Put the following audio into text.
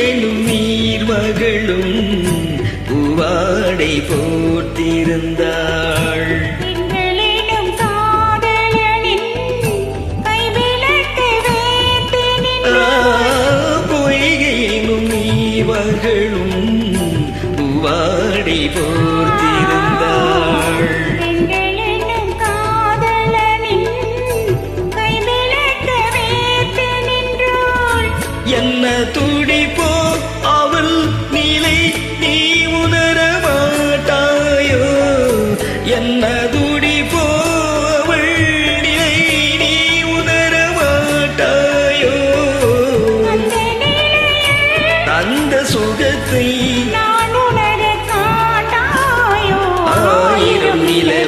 எனும் நீர்மகளும் பூவாடை போர்த்திருந்தாள். பொய்கை எனும் நீர்மகளும் பூவாடை போர்த்திருந்தாள். என்ன துடிப்போ அவள் நிலை நீ உணர மாட்டாயோ, என்ன துடிப்போ அவள் நிலை நீ உணர மாட்டாயோ, அந்த சுகத்தை நான் உணர காட்டாயோ, ஆயிரம் நிலை